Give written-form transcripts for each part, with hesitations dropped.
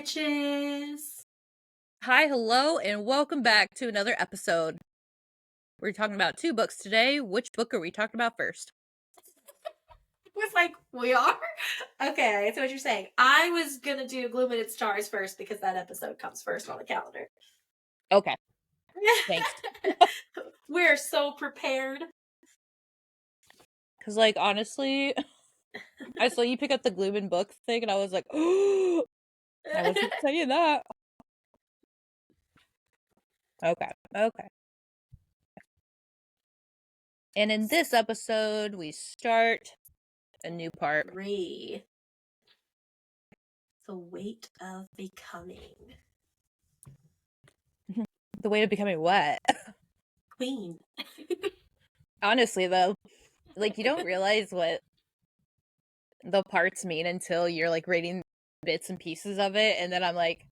bitches. Hi, hello, and welcome back to another episode. We're talking about 2 books today. Which book are we talking about first? It was like, we are? Okay, I see what you're saying. I was gonna do Gloom and its Stars first because that episode comes first on the calendar. Okay, thanks. We're so prepared. Because, like, honestly, I saw you pick up the Gloom and book thing, and I was like, oh, I wasn't saying that. Okay. And in this episode, we start a new part. 3. The Weight of Becoming. The way to becoming what? Queen. Honestly, though, like, you don't realize what the parts mean until you're, like, reading bits and pieces of it, and then I'm like,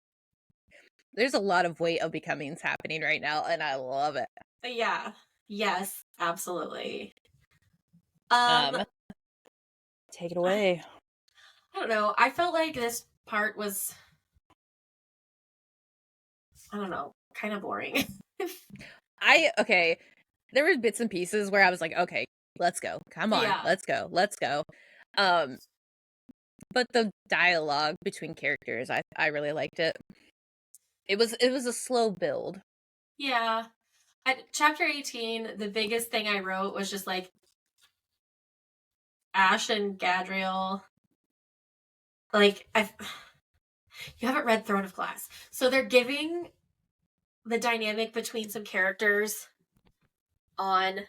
there's a lot of Weight of Becomings happening right now, and I love it. Yeah. Yes, absolutely. Take it away. I don't know. I felt like this part was, I don't know, kind of boring. Okay, there were bits and pieces where I was like, okay, let's go. Come on, Yeah. let's go. But the dialogue between characters, I really liked it. It was a slow build. Yeah. Chapter 18, the biggest thing I wrote was just like Ash and Gadriel. Like, you haven't read Throne of Glass. So they're giving the dynamic between some characters on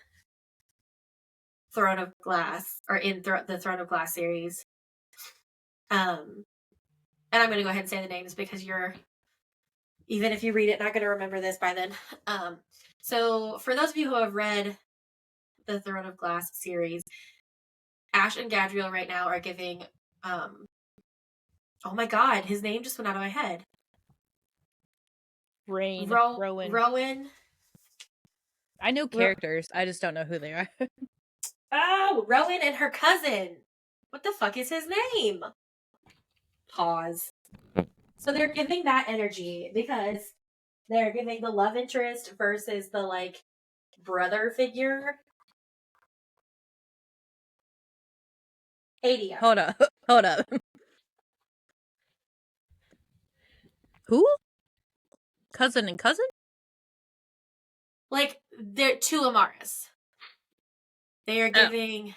Throne of Glass, or in the Throne of Glass series. And I'm going to go ahead and say the names because you're, even if you read it, not going to remember this by then. So for those of you who have read the Throne of Glass series, Ash and Gadriel right now are giving, oh my god, his name just went out of my head. Rowan. Rowan. I know characters, I just don't know who they are. Oh, Rowan and her cousin. What the fuck is his name? Pause. So they're giving that energy because they're giving the love interest versus the, like, brother figure. Adia. Hold up. Who? Cousin and cousin? Like, they're two Amaris. They are giving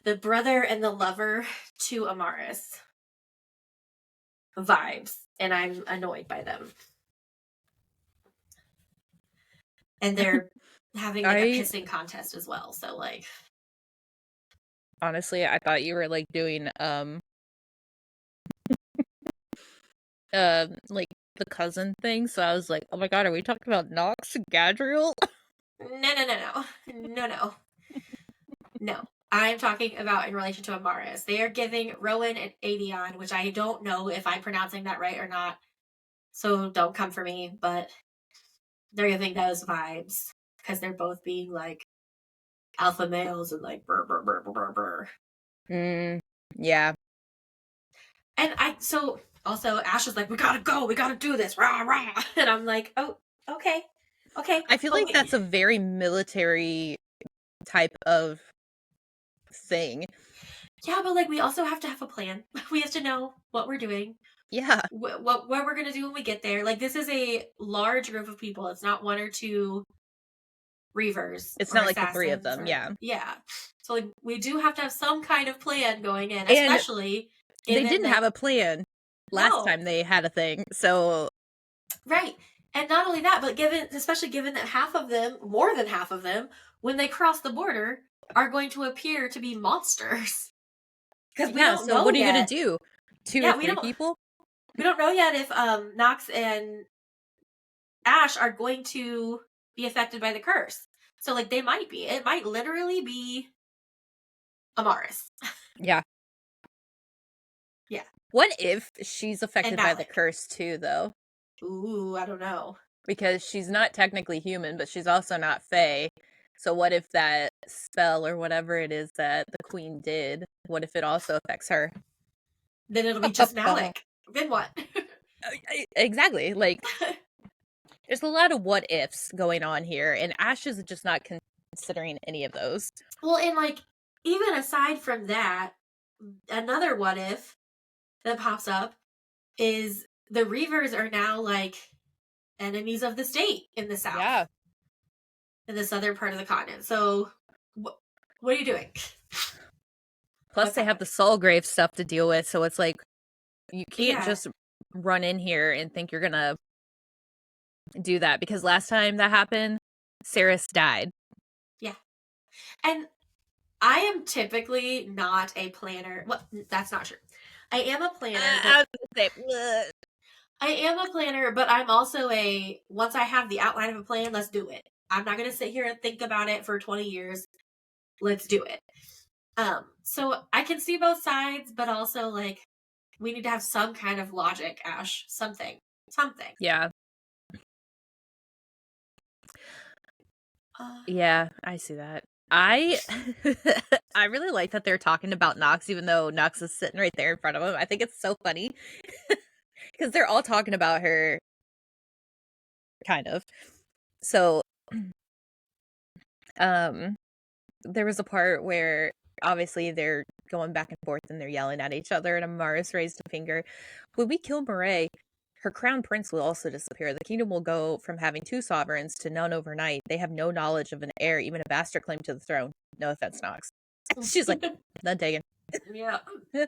the brother and the lover to Amaris vibes, and I'm annoyed by them. And they're having like a pissing contest as well, so like, honestly, I thought you were like doing like the cousin thing, so I was like, oh my god, are we talking about Nox and Gadriel? No. I'm talking about in relation to Amaris. They are giving Rowan and Adion, which I don't know if I'm pronouncing that right or not, so don't come for me, but they're giving those vibes because they're both being like alpha males and like brr brr brr brr brr. Yeah. And also Ash is like, we gotta go, we gotta do this, rah rah, and I'm like, oh, okay. I feel like that's a very military type of thing. Yeah, but like, we also have to have a plan. We have to know what we're doing. Yeah. What we're gonna do when we get there. Like, this is a large group of people. It's not one or two Reavers. It's not like the 3 of them. Yeah. So like, we do have to have some kind of plan going in, and especially they didn't have a plan last time they had a thing. So right. And not only that, but especially given that half of them, more than half of them, when they cross the border, are going to appear to be monsters. Because we don't know what are you yet. Gonna do? 2 or 3 people? We don't know yet if Nox and Ash are going to be affected by the curse. So like, they might be. It might literally be Amaris. Yeah. Yeah. What if she's affected by the curse too, though? Ooh, I don't know. Because she's not technically human, but she's also not Fae. So what if that spell or whatever it is that the queen did, what if it also affects her? then it'll be just Malik. Then what? Exactly. Like, there's a lot of what ifs going on here, and Ash is just not considering any of those. Well, and like, even aside from that, another what if that pops up is the Reavers are now like enemies of the state in the South, Yeah. in the southern part of the continent. So, what are you doing? Plus, What's they have happening? the Soulgrave stuff to deal with, so it's like, you can't Yeah, just run in here and think you're gonna do that, because last time that happened, Saris died. yeah. And I am typically not a planner. Well, that's not true. I am a planner, but I was gonna say, "Bleh." I am a planner, but I'm also a once I have the outline of a plan, let's do it. I'm not going to sit here and think about it for 20 years. Let's do it. So I can see both sides, but also like we need to have some kind of logic, Ash. Something. Something. Yeah. Uh, Yeah, I see that. I I really like that they're talking about Nox, even though Nox is sitting right there in front of him. I think it's so funny because they're all talking about her, kind of. So, um, there was a part where obviously they're going back and forth and they're yelling at each other, and Amaris raised a finger. When we kill Murray, her crown prince will also disappear. The kingdom will go from having two sovereigns to none overnight. They have no knowledge of an heir, even a bastard claim to the throne. No offense, Nox. She's like, none taken. yeah.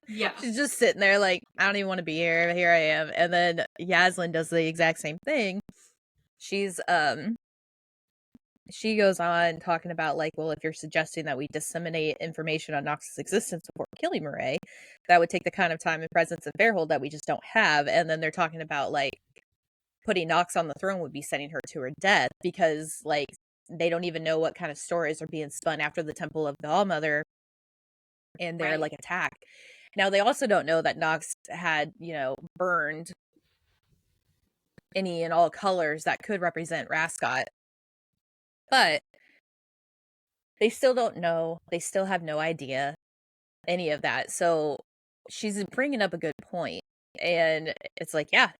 Yeah. She's just sitting there like, I don't even want to be here, but here I am. And then Yaslin does the exact same thing. She's she goes on talking about like, well, if you're suggesting that we disseminate information on Nox's existence before killing Murray, that would take the kind of time and presence of Bearhold that we just don't have. And then they're talking about like putting Nox on the throne would be sending her to her death, because like they don't even know what kind of stories are being spun after the Temple of the Allmother and their Right. like attack. Now they also don't know that Nox had, burned any and all colors that could represent Rascot. But they still don't know. They still have no idea any of that. So she's bringing up a good point. And it's like, yeah,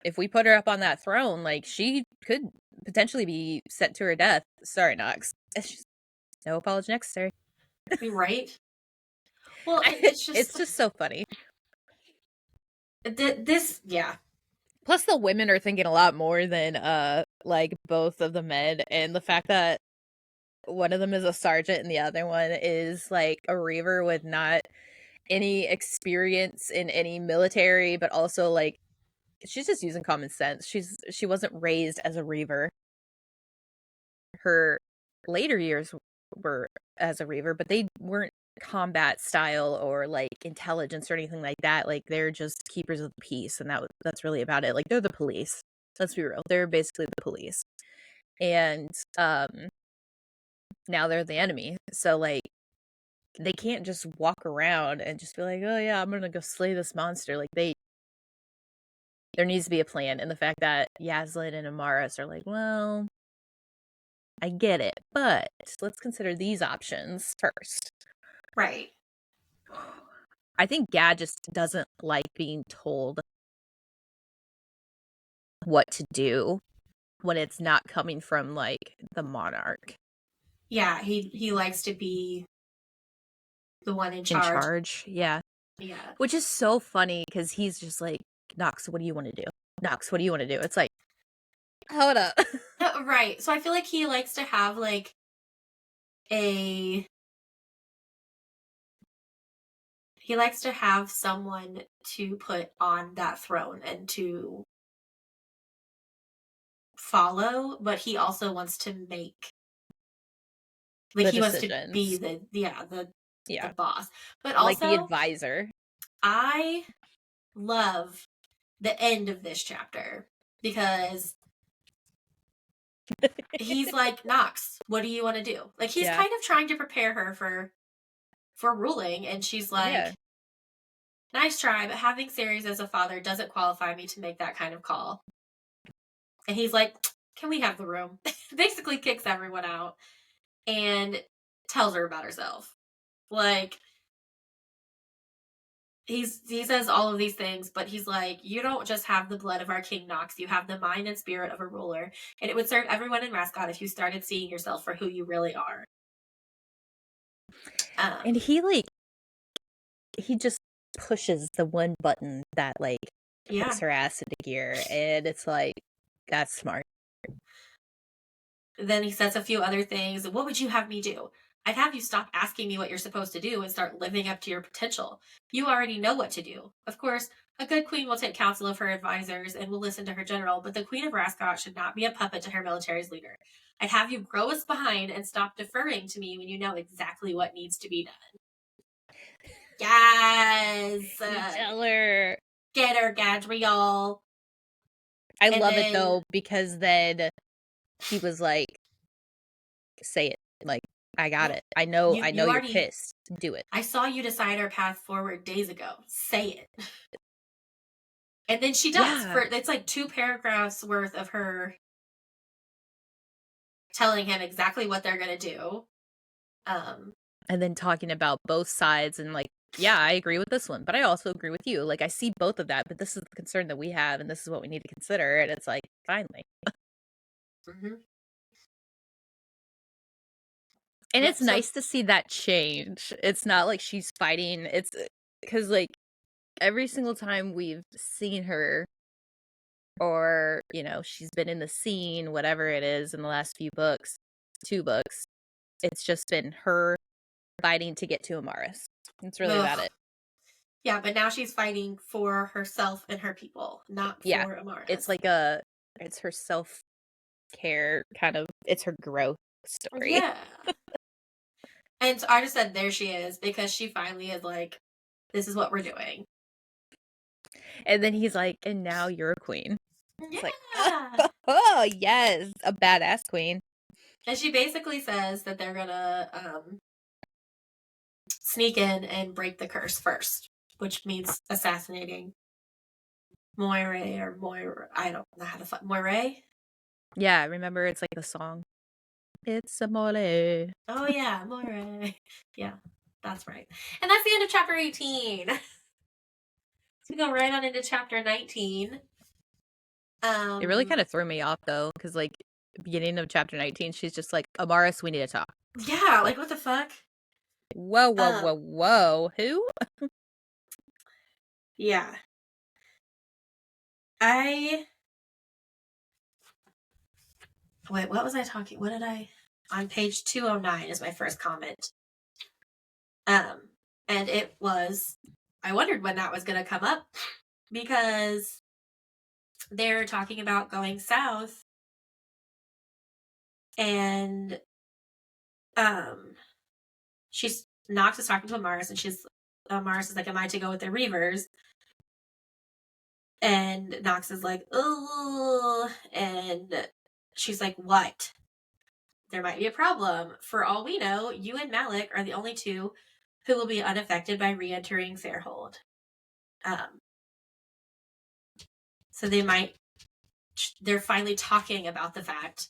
if we put her up on that throne, like she could potentially be sent to her death. Sorry, Nox. It's just no apology necessary. Right. Well, it's just It's just so funny. this. Yeah. Plus the women are thinking a lot more than like both of the men, and the fact that one of them is a sergeant and the other one is like a reaver with not any experience in any military, but also like she's just using common sense. She wasn't raised as a reaver. Her later years were as a reaver, but they weren't combat style or like intelligence or anything like that. Like they're just keepers of the peace, and that's really about it. Like they're the police. Let's be real. They're basically the police. And now they're the enemy. So like they can't just walk around and just be like, "Oh yeah, I'm going to go slay this monster." Like there needs to be a plan. And the fact that Yaslin and Amaris are like, "Well, I get it, but let's consider these options first." Right. I think Gad just doesn't like being told what to do when it's not coming from like the monarch Yeah. He likes to be the one in in charge. charge. Yeah. Yeah. Which is so funny because he's just like, Nox, what do you want to do? Nox, what do you want to do? It's like, hold up. Right. So I feel like he likes to have like a he likes to have someone to put on that throne and to follow, but he also wants to make like The he wants to be decisions. the Yeah. boss. But Like the also advisor. I love the end of this chapter because he's like, Nox, what do you want to do? Like he's Yeah. kind of trying to prepare her for ruling, and she's Yeah. like, nice try, but having Ceres as a father doesn't qualify me to make that kind of call. And he's like, can we have the room? Basically kicks everyone out and tells her about herself. Like, he says all of these things, but he's like, you don't just have the blood of our King Nox, you have the mind and spirit of a ruler, and it would serve everyone in Mascot if you started seeing yourself for who you really are. And he just pushes the one button that like Yeah. kicks her ass into gear, and it's like, that's smart. Then he says a few other things. What would you have me do? I'd have you stop asking me what you're supposed to do and start living up to your potential. You already know what to do. Of course, a good queen will take counsel of her advisors and will listen to her general, but the Queen of Rascot should not be a puppet to her military's leader. I'd have you grow a spine and stop deferring to me when you know exactly what needs to be done. Yes! Tell her. Get her, Gadriel. I love it though, because then he was like, say it. Like, I got it. I know you're already pissed. Do it. I saw you decide our path forward days ago. Say it. And then she does. Yeah. It's like 2 paragraphs worth of her telling him exactly what they're gonna do. And then talking about both sides and like, yeah, I agree with this one, but I also agree with you. Like, I see both of that, but this is the concern that we have, and this is what we need to consider. And it's like, finally. Mm-hmm. And Yep. it's nice to see that change. It's not like she's fighting. It's because like every single time we've seen her, or she's been in the scene, whatever it is, in the last few books, 2 books, it's just been her fighting to get to Amaris. That's really about it. Yeah, but now she's fighting for herself and her people, not for Amaris. It's like it's her self-care kind of, it's her growth story. Yeah. And so I just said, there she is, because she finally is like, this is what we're doing. And then he's like, and now you're a queen. Yeah. It's like, oh, yes, a badass queen. And she basically says that they're gonna sneak in and break the curse first, which means assassinating Moirae or Moira. I don't know how to Moirae. Yeah, remember, it's like the song. It's a mole. Oh yeah, Moirae. Yeah, that's right. And that's the end of chapter 18. So we go right on into chapter 19. It really kind of threw me off though, because like beginning of chapter 19, she's just like, Amaris, we need to talk. Yeah, like what the fuck? Whoa. Who? Yeah. Wait, what was I talking? What did I... On page 209 is my first comment. And it was... I wondered when that was going to come up, because they're talking about going south, and Nox is talking to Amaris, and Amaris is like, am I to go with the Reavers? And Nox is like, oh, and she's like, what? There might be a problem. For all we know, you and Malik are the only two who will be unaffected by re-entering Fairhold. So they're finally talking about the fact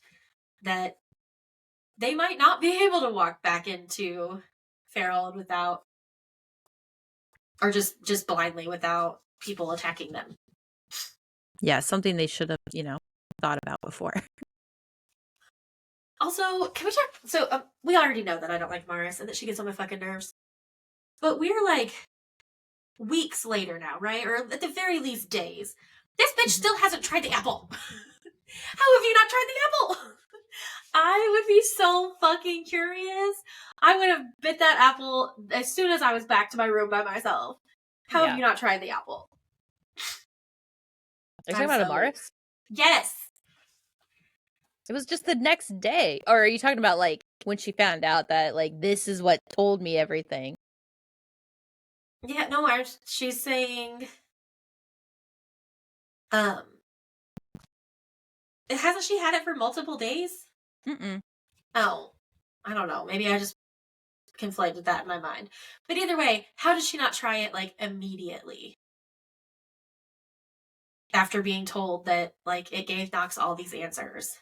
that they might not be able to walk back into Fairhold without, or just blindly without people attacking them. Yeah, something they should have, thought about before. Also, can we talk? So we already know that I don't like Maris and that she gets on my fucking nerves. But we're like weeks later now, right? Or at the very least days. This bitch still hasn't tried the apple. How have you not tried the apple? I would be so fucking curious. I would have bit that apple as soon as I was back to my room by myself. How have you not tried the apple? Are you talking about Amaris? Yes. It was just the next day. Or are you talking about like when she found out that like this is what told me everything? Yeah, no, she's saying hasn't she had it for multiple days? Mm-mm. Oh, I don't know. Maybe I just conflated that in my mind. But either way, how did she not try it like immediately? After being told that like it gave Nox all these answers.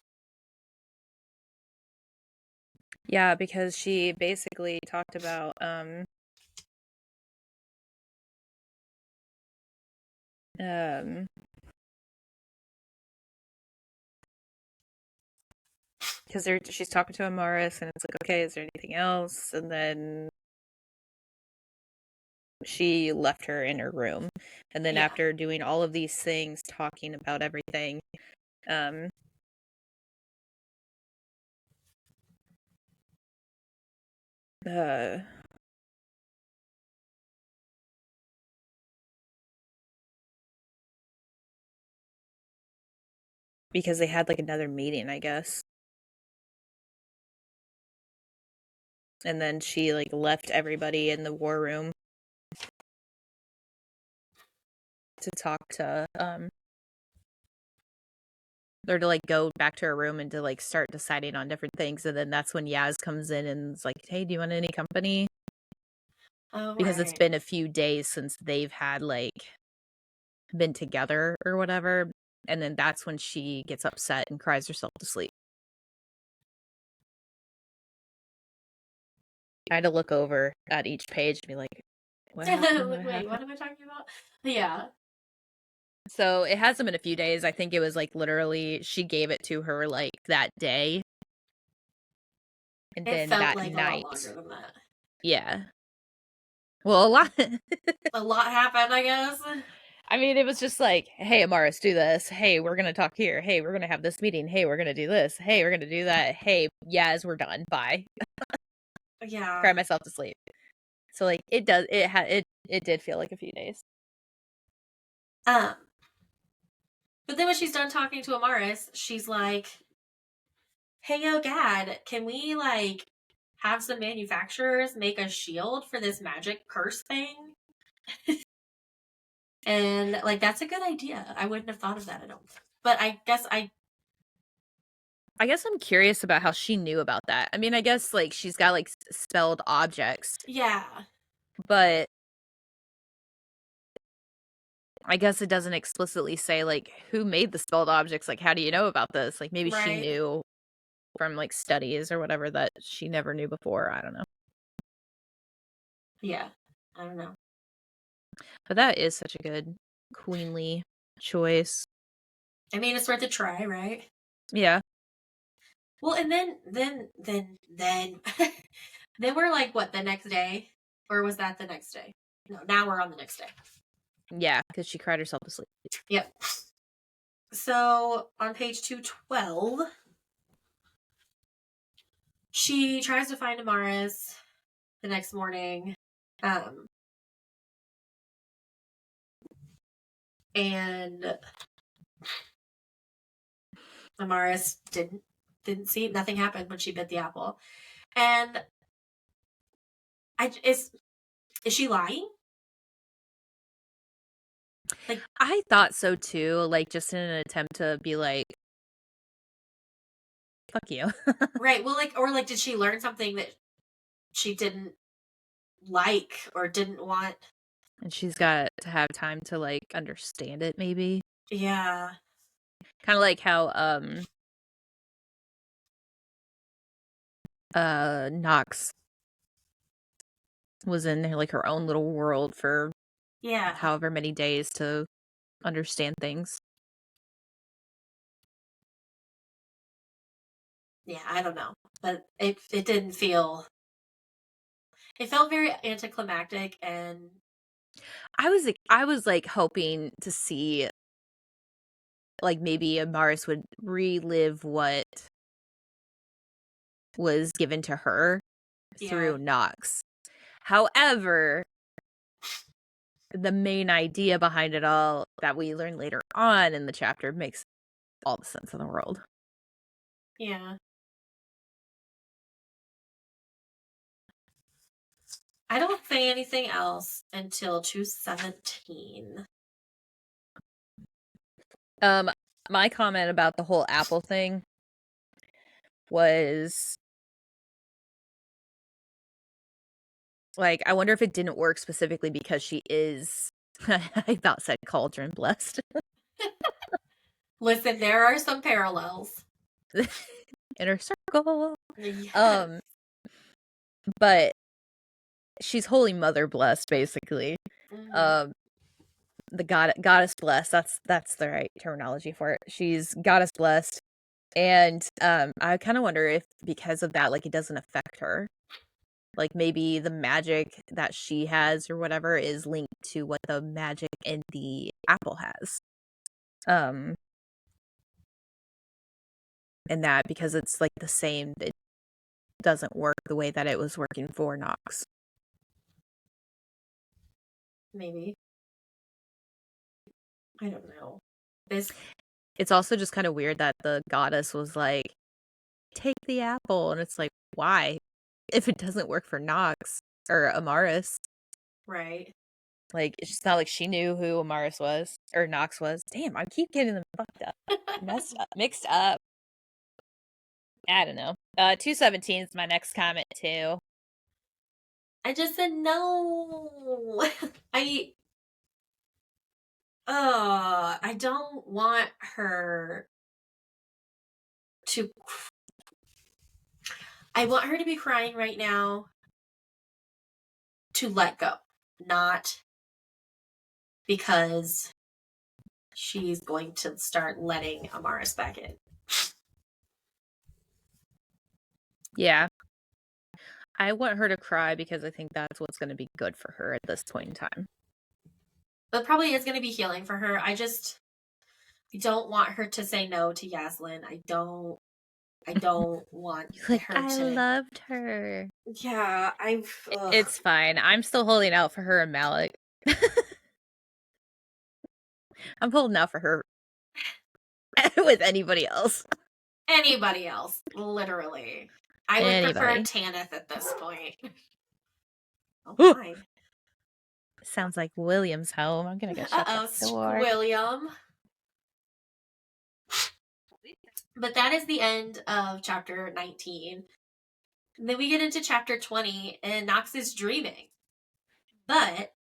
Yeah, because she basically talked about Um, because she's talking to Amaris, and it's like, okay, is there anything else? And then she left her in her room, and then Yeah. after doing all of these things, talking about everything, um, uh, because they had like another meeting, I guess. And then she like left everybody in the war room to talk to or to like go back to her room and to like start deciding on different things. And then that's when Yaz comes in and is like, hey, do you want any company? Oh, Because it's right. been a few days since they've had like been together or whatever. And then that's when she gets upset and cries herself to sleep. I had to look over at each page and be like, what happened? What Wait, happened? what am I talking about? Yeah. So it hasn't been a few days. I think it was like literally she gave it to her like that day. And It then felt that like a lot night, longer than that. yeah. Well, a lot. A lot happened, I guess. I mean, it was just like, hey, Amaris, do this. Hey, we're going to talk here. Hey, we're going to have this meeting. Hey, we're going to do this. Hey, we're going to do that. Hey, Yaz, we're done. Bye. Yeah. Cry myself to sleep. So like it did feel like a few days. Um, but then when she's done talking to Amaris, she's like, hey, yo, Gad, can we, like, have some manufacturers make a shield for this magic curse thing? And, like, that's a good idea. I wouldn't have thought of that, I don't think. But I guess I guess I'm curious about how she knew about that. I mean, I guess like she's got like spelled objects, yeah. but I guess it doesn't explicitly say like who made the spelled objects. Like, how do you know about this? Like, maybe she Right. knew from like studies or whatever that she never knew before. I don't know. Yeah. I don't know. But that is such a good queenly choice. I mean, it's worth a try, right? Yeah. Well, and then then we're like, what, the next day? Or was that the next day? No, now we're on the next day. Yeah, because she cried herself to sleep. Yep. So on page 212, she tries to find Amaris the next morning. And Amaris didn't see, nothing happened when she bit the apple. And is she lying? Like, I thought so too, like just in an attempt to be like, fuck you. right, well, like, or like, did she learn something that she didn't like or didn't want? And she's got to have time to like understand it, maybe. Yeah. Kind of like how Nox was in like her own little world for Yeah. however many days to understand things. Yeah, I don't know. But it didn't feel, it felt very anticlimactic. And I was like hoping to see like maybe Amaris would relive what was given to her yeah. through Nox. However, the main idea behind it all that we learn later on in the chapter makes all the sense in the world. Yeah. I don't say anything else until 217. My comment about the whole Apple thing was like, I wonder if it didn't work specifically because she is, I thought said cauldron blessed. Listen, there are some parallels. Inner circle. Yes. But she's Holy Mother blessed, basically. Mm-hmm. Um, the goddess blessed. That's the right terminology for it. She's goddess blessed. And I kind of wonder if because of that, like, it doesn't affect her. Like, maybe the magic that she has or whatever is linked to what the magic in the apple has. And that because it's like the same, it doesn't work the way that it was working for Nox. Maybe. I don't know. It's also just kind of weird that the goddess was like, take the apple. And it's like, why? If it doesn't work for Nox or Amaris. Right. Like, it's just not like she knew who Amaris was or Nox was. Damn, I keep getting them fucked up. Mixed up. I don't know. 217 is my next comment too. I just said no. I don't want her to. I want her to be crying right now to let go, not because she's going to start letting Amaris back in. Yeah. I want her to cry because I think that's what's going to be good for her at this point in time. But probably is going to be healing for her. I don't want her to say no to Yaslin. I don't want like, her I to. loved her. Yeah, It's fine. I'm still holding out for her and Malik. I'm holding out for her with anybody else. Anybody else, literally. I would prefer Tanith at this point. Oh my. Sounds like William's home. I'm gonna go shut the door. William. But that is the end of chapter 19. And then we get into chapter 20, and Nox is dreaming. But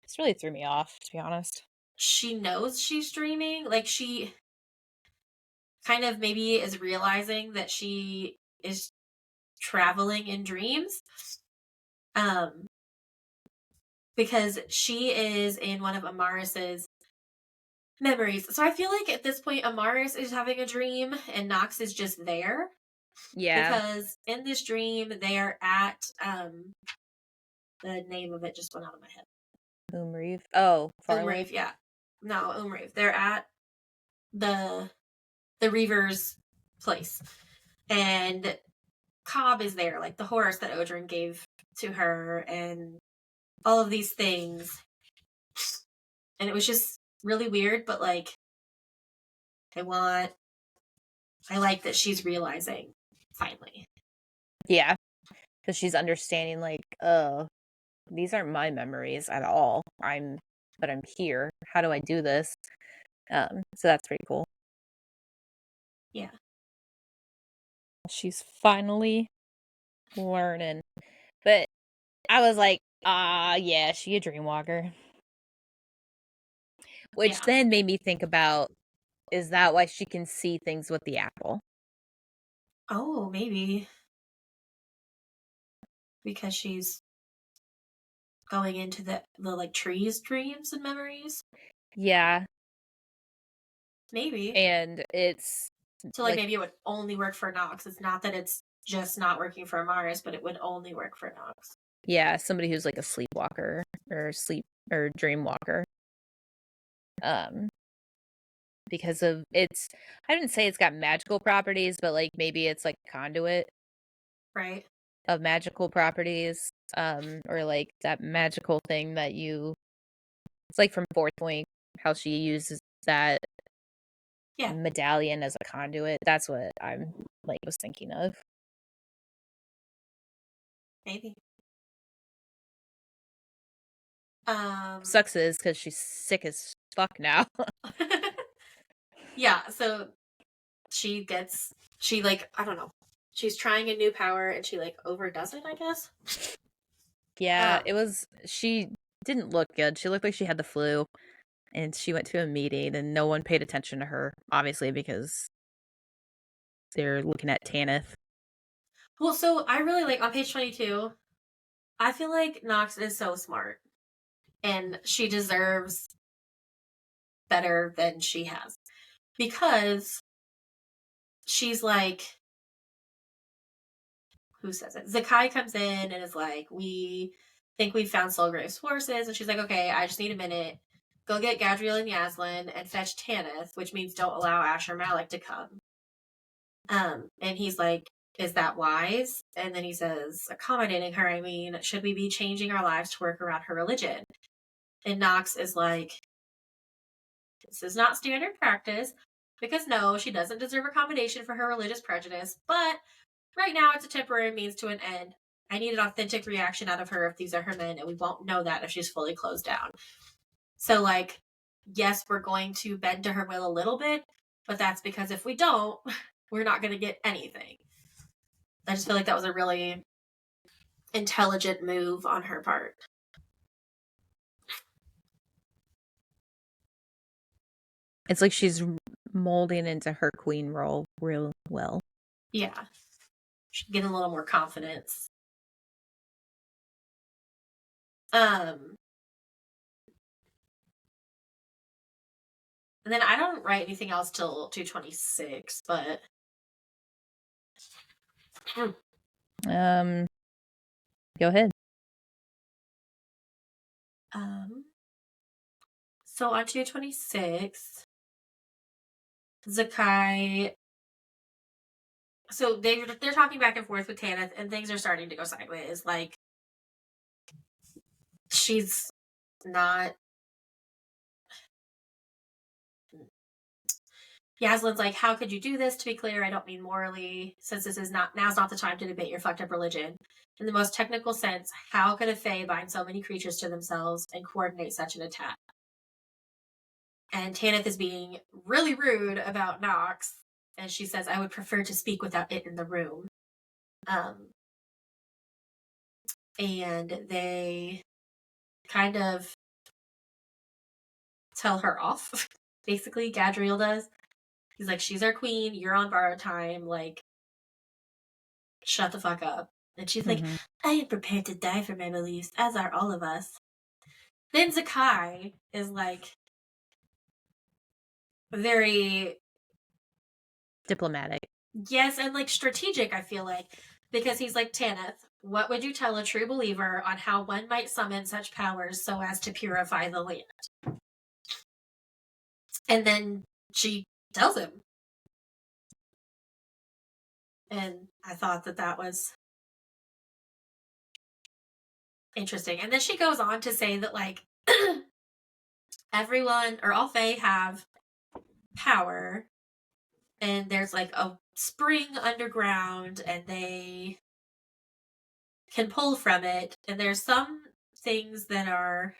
this really threw me off, to be honest. She knows she's dreaming. Like, she kind of maybe is realizing that she is traveling in dreams. Because she is in one of Amaris's memories. So I feel like at this point, Amaris is having a dream and Nox is just there. Yeah. Because in this dream, they are at, the name of it just went out of my head. Umreeve. Oh, Umreeve, yeah. No, Umreeve. They're at the Reaver's place. And Cobb is there, like the horse that Odrin gave to her, and all of these things. And it was just really weird, but like, I like that she's realizing, finally. Yeah. Because she's understanding, like, oh, these aren't my memories at all. But I'm here. How do I do this? So that's pretty cool. Yeah. She's finally learning. But I was like, yeah, she a dreamwalker. Which then made me think about, is that why she can see things with the apple? Oh, maybe. Because she's going into the like trees, dreams and memories. Yeah. Maybe. And it's so like maybe it would only work for Nox. It's not that it's just not working for Amaris, but it would only work for Nox. Yeah, somebody who's like a sleepwalker or dreamwalker. Because of I didn't say it's got magical properties, but like maybe it's like conduit, right, of magical properties, or like that magical thing that it's like from Fourth Wing, how she uses that medallion as a conduit. That's what I'm like was thinking of. Maybe. Sucks is because she's sick as fuck now. Yeah, so she like, I don't know. She's trying a new power and she like overdoes it, I guess. Yeah, she didn't look good. She looked like she had the flu. And she went to a meeting and no one paid attention to her, obviously, because they're looking at Tanith. Well, so I really like on page 22, I feel like Nox is so smart. And she deserves better than she has. Because she's like, who says it? Zakai comes in and is like, we think we found Solgrave's forces. And she's like, okay, I just need a minute. Go get Gadriel and Yaslin and fetch Tanith, which means don't allow Asher Malik to come. And he's like, is that wise? And then he says, accommodating her, I mean, should we be changing our lives to work around her religion? And Nox is like, this is not standard practice, because no, she doesn't deserve accommodation for her religious prejudice, but right now it's a temporary means to an end. I need an authentic reaction out of her if these are her men, and we won't know that if she's fully closed down. So, like, yes, we're going to bend to her will a little bit, but that's because if we don't, we're not going to get anything. I just feel like that was a really intelligent move on her part. It's like she's molding into her queen role real well. Yeah. She's getting a little more confidence. And then I don't write anything else till 226, but Go ahead. So on 226, Zakai. So they're talking back and forth with Tanith, and things are starting to go sideways. Like, she's not. Yaslin's like, how could you do this? To be clear, I don't mean morally, since this is now's not the time to debate your fucked up religion. In the most technical sense, how could a Fae bind so many creatures to themselves and coordinate such an attack? And Tanith is being really rude about Nox, and she says, I would prefer to speak without it in the room. And they kind of tell her off. Basically, Gadriel does. He's like, she's our queen, you're on borrowed time, like, shut the fuck up. And she's like, I am prepared to die for my beliefs, as are all of us. Then Zakai is like, very diplomatic. Yes, and like strategic, I feel like. Because he's like, Tanith, what would you tell a true believer on how one might summon such powers so as to purify the land? And then she tells him. And I thought that was interesting. And then she goes on to say that, like, everyone, or all Fae have power, and there's like a spring underground, and they can pull from it. And there's some things that are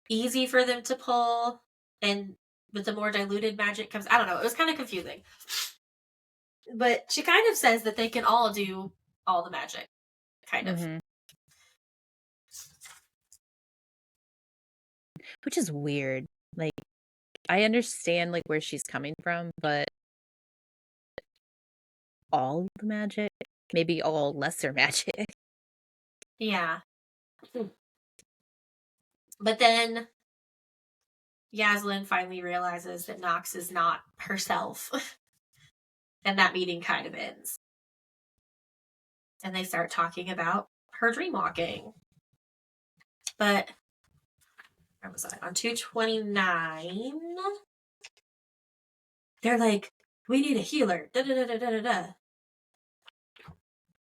easy for them to pull, and with the more diluted magic comes, I don't know, it was kind of confusing. But she kind of says that they can all do all the magic, kind of. Which is weird. Like, I understand like where she's coming from, but all the magic, maybe all lesser magic. Yeah. But then Yaslin finally realizes that Nox is not herself. And that meeting kind of ends. And they start talking about her dream walking. But where was I? On 229, they're like, we need a healer. Da, da, da, da, da, da.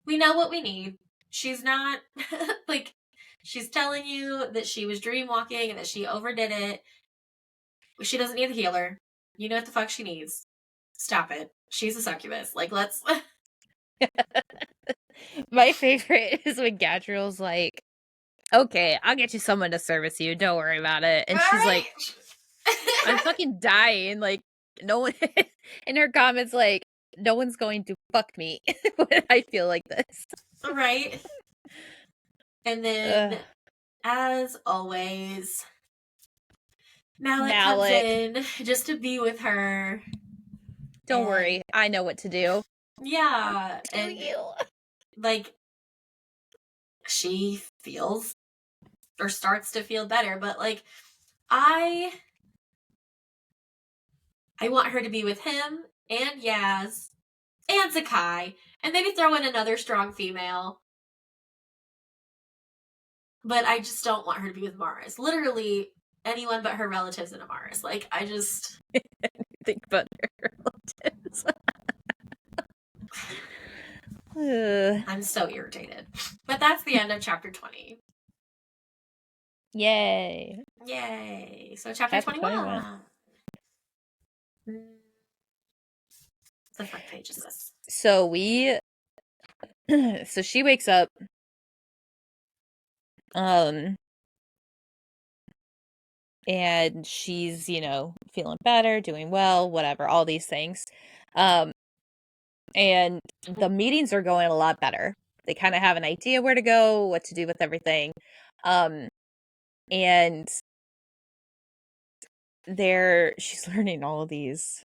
We know what we need. She's not like, she's telling you that she was dream walking and that she overdid it. She doesn't need a healer. You know what the fuck she needs. Stop it. She's a succubus. Like, let's. My favorite is when Gadriel's like, okay, I'll get you someone to service you. Don't worry about it. And she's like, I'm fucking dying. Like, no one in her comments, like, no one's going to fuck me when I feel like this. Right. And then, as always, Malik comes in just to be with her. Don't worry, I know what to do. Yeah. And like, she feels or starts to feel better. But like, I want her to be with him and Yaz and Zakai, and maybe throw in another strong female. But I just don't want her to be with Mars. Literally anyone but her relatives in Mars. Like, I just think about their relatives. I'm so irritated. But that's the end of chapter 20. Yay. Yay. So chapter 21. The front page is this. So so she wakes up, and she's, feeling better, doing well, whatever, all these things. And the meetings are going a lot better. They kind of have an idea where to go, what to do with everything. And she's learning all of these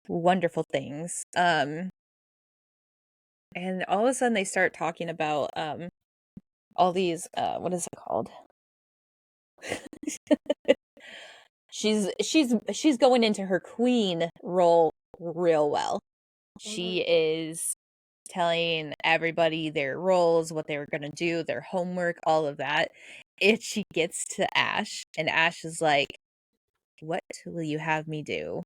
wonderful things. And all of a sudden they start talking about all these what is it called? she's going into her queen role real well. She is telling everybody their roles, what they were going to do, their homework, all of that. And she gets to Ash, and Ash is like, "What will you have me do?"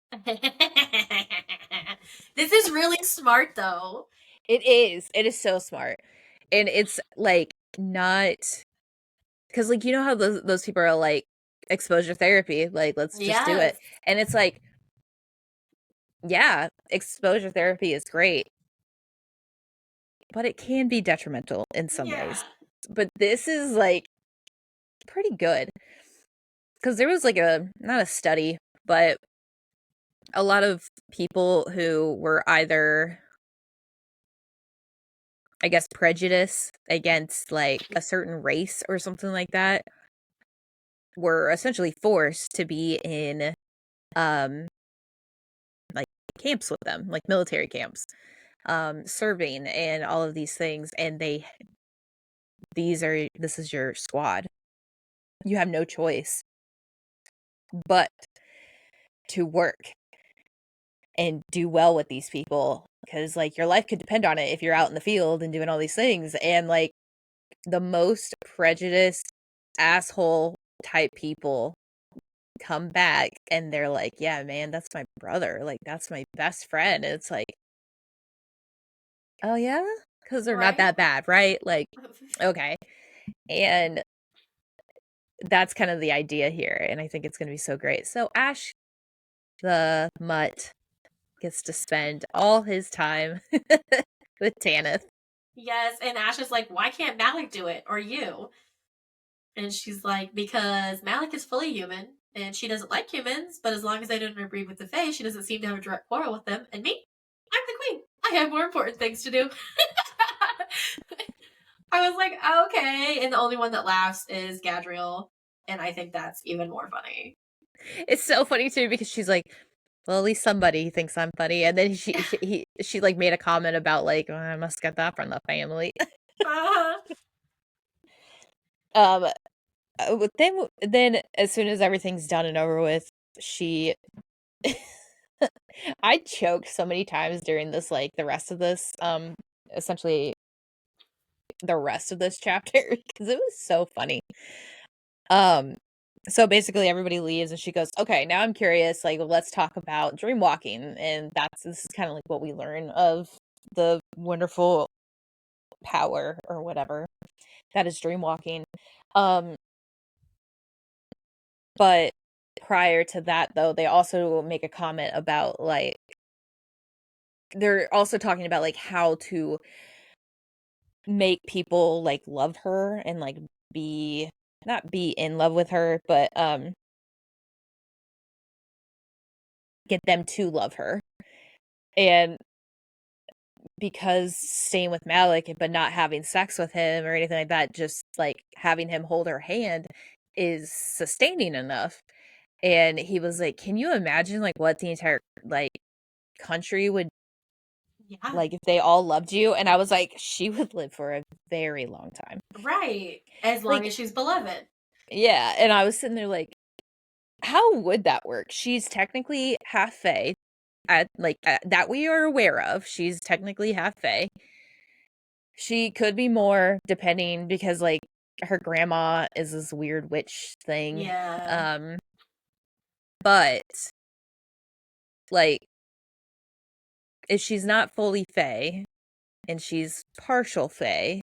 This is really smart, though. It is. It is so smart. And it's like not because, like, you know how those people are like, exposure therapy, like, let's just do it. And it's like, yeah, exposure therapy is great, but it can be detrimental in some ways. But this is like pretty good because there was like not a study, but a lot of people who were either, I guess, prejudice against like a certain race or something like that were essentially forced to be in like camps with them, like military camps, serving and all of these things. And this is your squad. You have no choice but to work and do well with these people, because like your life could depend on it if you're out in the field and doing all these things. And like the most prejudiced asshole type people come back and they're like, yeah, man, that's my brother, like that's my best friend. And it's like, oh yeah, because they're not that bad, right? Like, okay. And that's kind of the idea here, and I think it's going to be so great. So Ash the mutt gets to spend all his time with Tanith. Yes, and Ash is like, why can't Malik do it, or you? And she's like, because Malik is fully human, and she doesn't like humans, but as long as I don't agree with the Fae, she doesn't seem to have a direct quarrel with them. And me, I'm the queen. I have more important things to do. I was like, okay. And the only one that laughs is Gadriel, and I think that's even more funny. It's so funny too because she's like, well, at least somebody thinks I'm funny. And then she like made a comment about like, oh, I must get that from the family. Then as soon as everything's done and over with, she I choked so many times during this, like the rest of this, essentially the rest of this chapter because it was so funny. So basically everybody leaves and she goes, okay, now I'm curious, like, let's talk about dream walking. And this is kind of like what we learn of the wonderful power or whatever that is dream walking. But prior to that, though, they also make a comment about like they're also talking about like how to make people like love her and like not be in love with her, but get them to love her. And because staying with Malik but not having sex with him or anything like that, just like having him hold her hand is sustaining enough. And he was like, can you imagine like what the entire like country would Yeah. Like, if they all loved you. And I was like, she would live for a very long time. Right. As long Like, as she's beloved. yeah. And I was sitting there like, how would that work? She's technically half fae, that we are aware of. She's technically half fae. She could be more, depending, because like her grandma is this weird witch thing. Yeah. But like, if she's not fully fae and she's partial fae,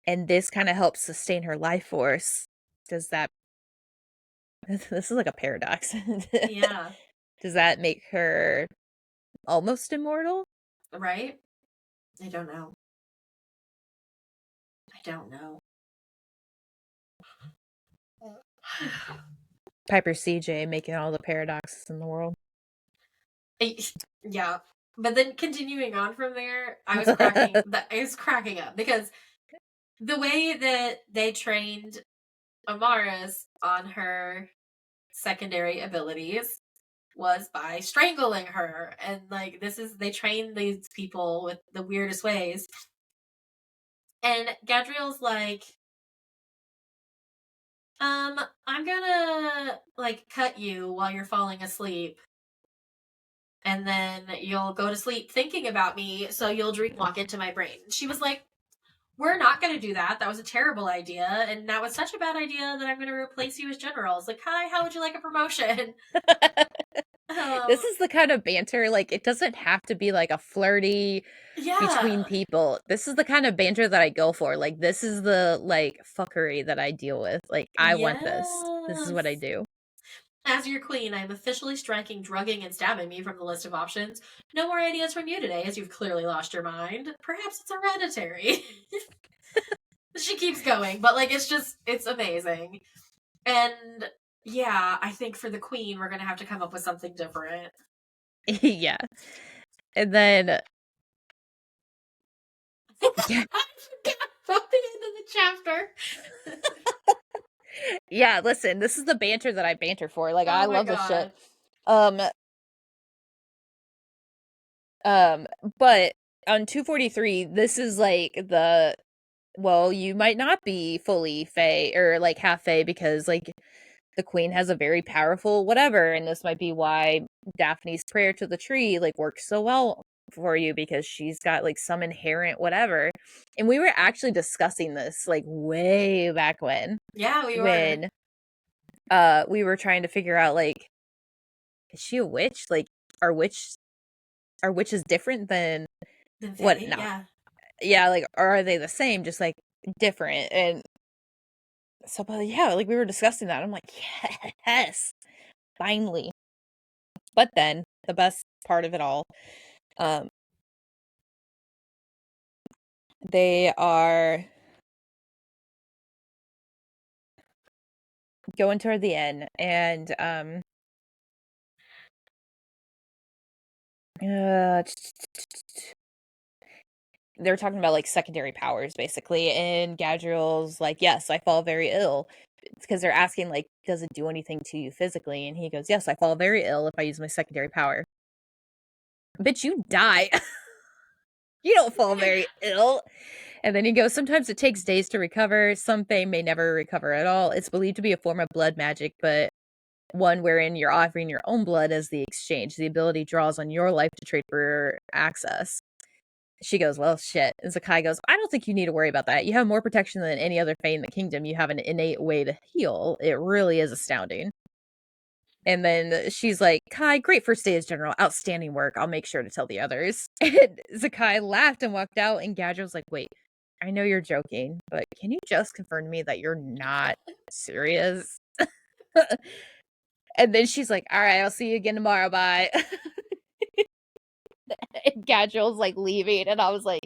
and this kind of helps sustain her life force, does that this is like a paradox. Yeah. Does that make her almost immortal? Right? I don't know. I don't know. Piper CJ making all the paradoxes in the world. Yeah. But then continuing on from there, I was cracking up because the way that they trained Amaris on her secondary abilities was by strangling her. And like they train these people with the weirdest ways. And Gadriel's like, I'm gonna like cut you while you're falling asleep. And then you'll go to sleep thinking about me, so you'll dream walk into my brain. She was like, we're not going to do that. That was a terrible idea. And that was such a bad idea that I'm going to replace you as general. It's like, hi, how would you like a promotion? This is the kind of banter, like, it doesn't have to be like a flirty between Yeah. people. This is the kind of banter that I go for. Like, this is the like fuckery that I deal with. Like, I want this. This is what I Yes. do. As your queen, I am officially striking drugging and stabbing me from the list of options. No more ideas from you today, as you've clearly lost your mind. Perhaps it's hereditary. She keeps going, but like it's amazing. And yeah, I think for the queen, we're gonna have to come up with something different. Yeah. And then yeah. I forgot about the end of the chapter. Yeah, listen, this is the banter that I banter for. Like, I Oh my love this shit. god. Um but on 243, this is like the, well, you might not be fully fae or like half fae because like the queen has a very powerful whatever, and this might be why Daphne's prayer to the tree like works so well for you, because she's got like some inherent whatever. And we were actually discussing this like way back Yeah, we were. when we were trying to figure out, like, is she a witch? Like, are witch are witches different than Then what Faye, not? yeah. Yeah, like, or are they the same, just like different? And so, but yeah, like we were discussing that. I'm like, yes, finally. But then the best part of it all, um, they are going toward the end, and they're talking about like secondary powers basically, and Gadriel's like, yes, I fall very ill, because they're asking like, does it do anything to you physically? And he goes, yes, I fall very ill if I use my secondary power. Bitch, you die. You don't fall very ill. And then he goes, sometimes it takes days to recover. Some fae may never recover at all. It's believed to be a form of blood magic, but one wherein you're offering your own blood as the exchange. The ability draws on your life to trade for access. She goes, well, shit. And Zakai goes, I don't think you need to worry about that. You have more protection than any other fae in the kingdom. You have an innate way to heal. It really is astounding. And then she's like, Kai, great first day as general. Outstanding work. I'll make sure to tell the others. And Zakai laughed and walked out. And Gadra was like, wait, I know you're joking, but can you just confirm to me that you're not serious? And then she's like, all right, I'll see you again tomorrow. Bye. And Gadriel's like leaving. And I was like,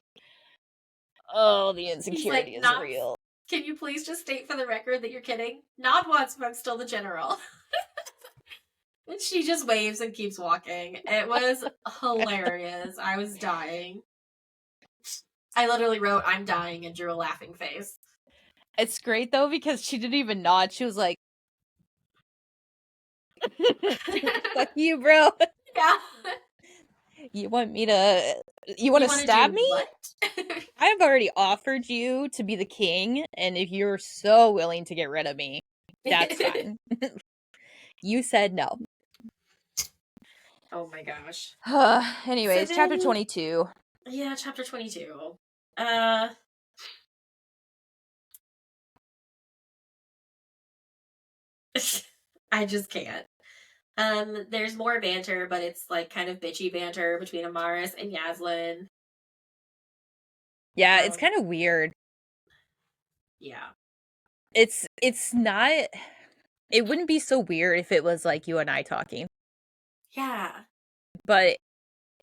oh, the He's insecurity like, is not. real. Can you please just state for the record that you're kidding? Nod once, but I'm still the general. And she just waves and keeps walking. It was hilarious. I was dying. I literally wrote, I'm dying, and drew a laughing face. It's great though, because she didn't even nod. She was like, fuck you, bro. Yeah. You want me to? You want You to want to stab do me? what? I've already offered you to be the king, and if you're so willing to get rid of me, that's fine. You said no. Oh my gosh. So Anyways, chapter then, 22. yeah, chapter 22. Uh, I just can't. There's more banter, but it's like kind of bitchy banter between Amaris and Yaslin. Yeah, it's kind of weird. Yeah. It's not. It wouldn't be so weird if it was like you and I talking. Yeah. But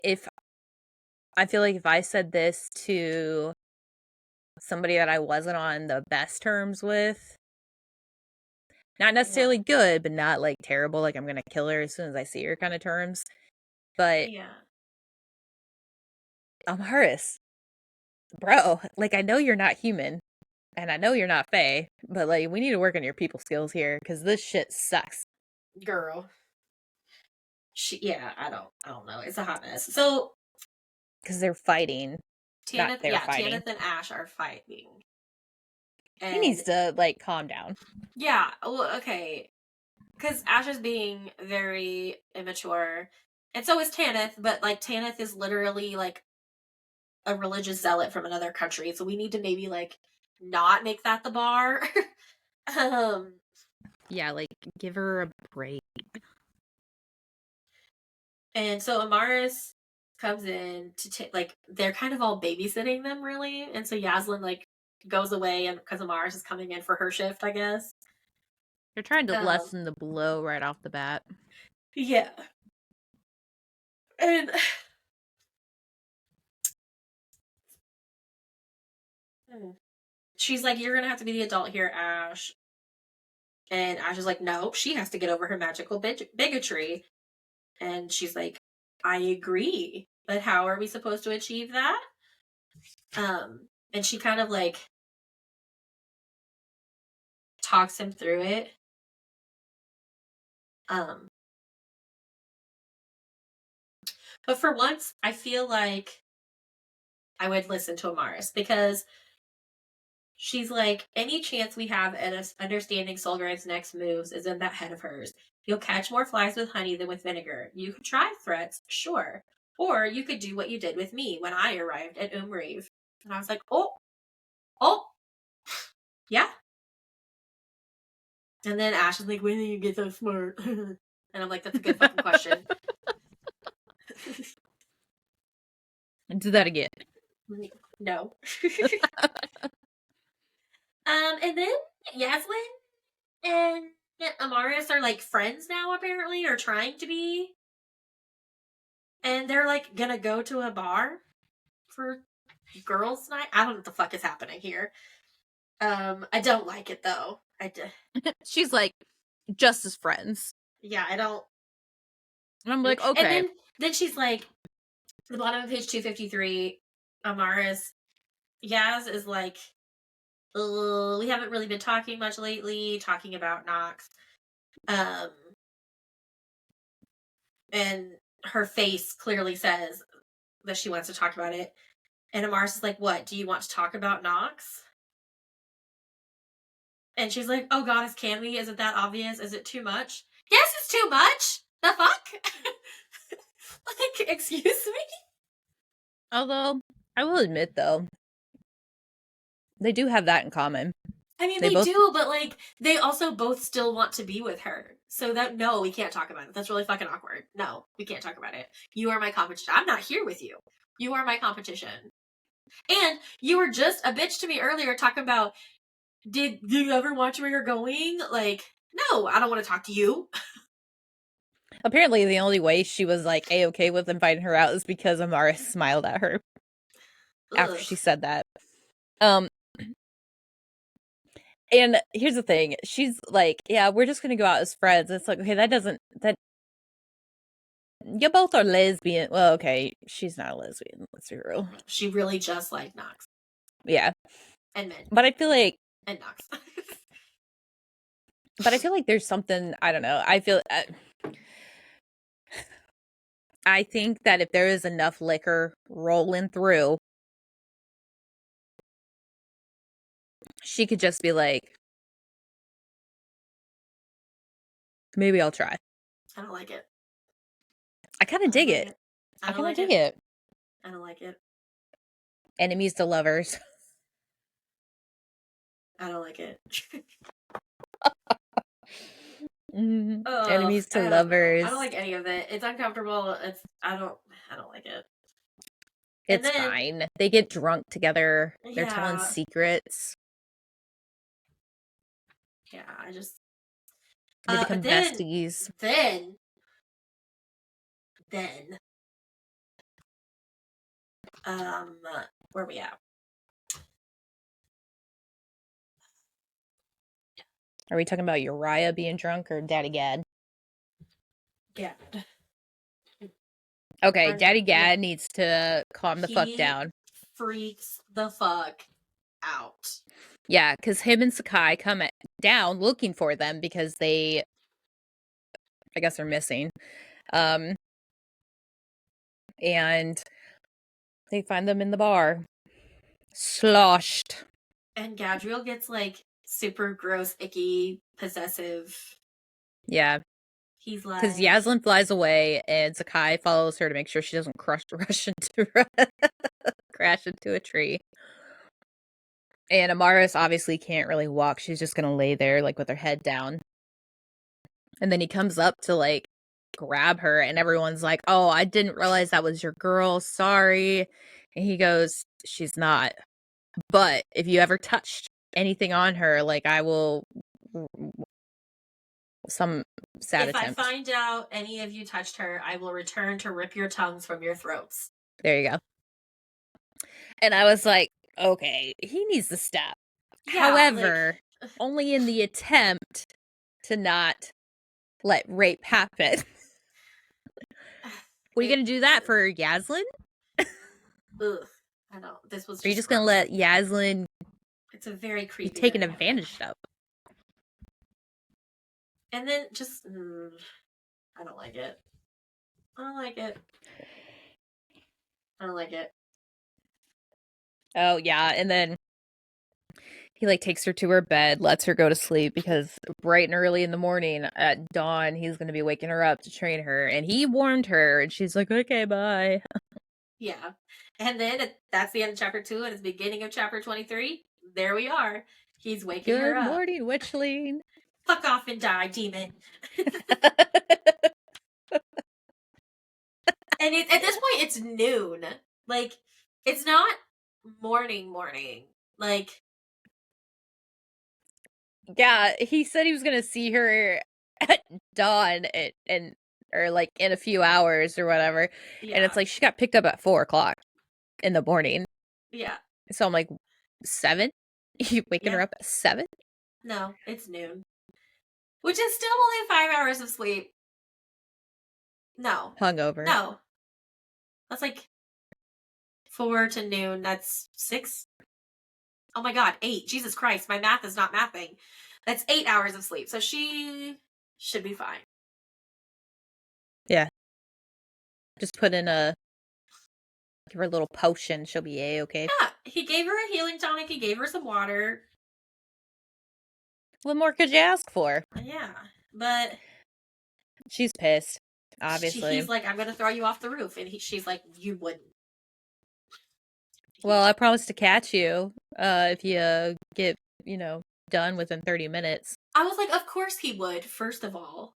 if I feel like if I said this to somebody that I wasn't on the best terms with, not Yeah. necessarily good, but not like terrible, like I'm gonna kill her as soon as I see her kind of terms. But Yeah. Horace, bro, like I know you're not human and I know you're not Fae, but like we need to work on your people skills here because this shit sucks. Girl. Yeah, I don't know. It's a hot mess. So Because they're fighting, not they're fighting. Tanith and Ash are fighting. He And needs to like calm down. yeah, well, okay. Because Ash is being very immature. And so is Tanith, but like Tanith is literally like a religious zealot from another country. So we need to maybe like not make that the bar. um Yeah, like give her a break. and so Amaris comes in to like they're kind of all babysitting them really. And so Yaslin like goes away and because Amaris is coming in for her shift, I guess. They're trying to Um lessen the blow right off the bat. yeah. And she's like, "You're gonna have to be the adult here, Ash." And Ash is like, "No, she has to get over her magical bigotry." And she's like, "I agree, but how are we supposed to achieve that?" And she kind of like talks him through it. Um, but for once, I feel like I would listen to Amaris because she's like, any chance we have at us understanding Solgran's next moves is in that head of hers. You'll catch more flies with honey than with vinegar. You could try threats, sure. Or you could do what you did with me when I arrived at Umriv. And I was like, oh, yeah. And then Ash is like, when do you get so smart? And I'm like, that's a good fucking question. Do that again. No. And then Yaslin and Amaris are like friends now, apparently, or trying to be. And they're like gonna go to a bar for girls' night. I don't know what the fuck is happening here. I don't like it though. She's like, just as friends. Yeah, I don't. And I'm like, And okay. then she's like, the bottom of page 253, Amaris, Yaz is like, we haven't really been talking much lately, talking about Nox. And her face clearly says that she wants to talk about it. And Amaris is like, what? Do you want to talk about Nox? And she's like, oh goddess, can we? Is it that obvious? Is it too much? Yes, it's too much. The fuck? Like, excuse me? Although, I will admit though, they do have that in common. I mean, They they both do, but like, they also both still want to be with her. So that, no, we can't talk about it. That's really fucking awkward. No, we can't talk about it. You are my competition. I'm not here with you. You are my competition. And you were just a bitch to me earlier talking about, do you ever watch where you're going? Like, no, I don't want to talk to you. apparently the only way she was like A-okay with inviting her out is because Amara smiled at her after Ugh. she said that. Um and here's the thing. She's like, yeah, we're just gonna go out as friends. It's like, okay, that you both are lesbian. Well, okay, she's not a lesbian, let's be real. She really just liked Nox Yeah. and men But I feel like and Nox. there's something, I don't know. I think that if there is enough liquor rolling through, she could just be like, maybe I'll try. I don't like it. I kind of dig it. I I don't kind of like dig it. it. I don't like it. Enemies to lovers. I don't like it. Enemies to I don't know. I lovers. don't like any of it. It's uncomfortable. I don't like it. And It's then fine. They get drunk together. They're telling yeah. secrets. Yeah, I just They but become besties. then where we at? Are we talking about Uriah being drunk or Daddy Gad? Yeah. Okay, Daddy Gad needs to calm the fuck down. Freaks the fuck out. Yeah, because him and Sakai come down looking for them because I guess they're missing. And they find them in the bar. Sloshed. And Gadriel gets like super gross, icky, possessive. Yeah. He's like, because Yaslin flies away and Sakai follows her to make sure she doesn't crash into a tree. And Amaris obviously can't really walk. She's just gonna lay there like with her head down. And then he comes up to like grab her and everyone's like, "Oh, I didn't realize that was your girl. Sorry." And he goes, "She's not. But if you ever touched anything on her, like I will some sad if attempt. I find out any of you touched her, I will return to rip your tongues from your throats." There you go. And I was like, okay, he needs to stop. Yeah, However, only in the attempt to not let rape happen. Were you going to do that for Yaslin? Ugh, I know. This was Or are you just going to let Yaslin It's a very creepy be taken dynamic. advantage of? And then just I don't like it. I don't like it. I don't like it. Oh, yeah. And then he like takes her to her bed, lets her go to sleep because bright and early in the morning at dawn, he's going to be waking her up to train her. And he warned her and she's like, okay, bye. Yeah. And then that's the end of chapter 2 and it's the beginning of chapter 23. There we are. He's waking her up. Good morning, Witchling. Fuck off and die, demon. And at this point, it's noon. Like, it's not morning. Like, yeah, he said he was gonna see her at dawn and or like in a few hours or whatever. yeah. And it's like she got picked up at 4:00 in the morning. Yeah. So I'm like, 7? You waking her up at 7? No, it's noon. Which is still only 5 hours of sleep. No. Hungover. No. That's like 4 to noon. That's 6. Oh my god, 8. Jesus Christ, my math is not mathing. That's 8 hours of sleep. So she should be fine. Yeah. Just put in give her a little potion. She'll be A-okay. Yeah, he gave her a healing tonic. He gave her some water. What more could you ask for? Yeah, but she's pissed. Obviously, he's like, "I'm gonna throw you off the roof," and she's like, "You wouldn't." Well, I promised to catch you if you get, done within 30 minutes. I was like, of course he would, first of all.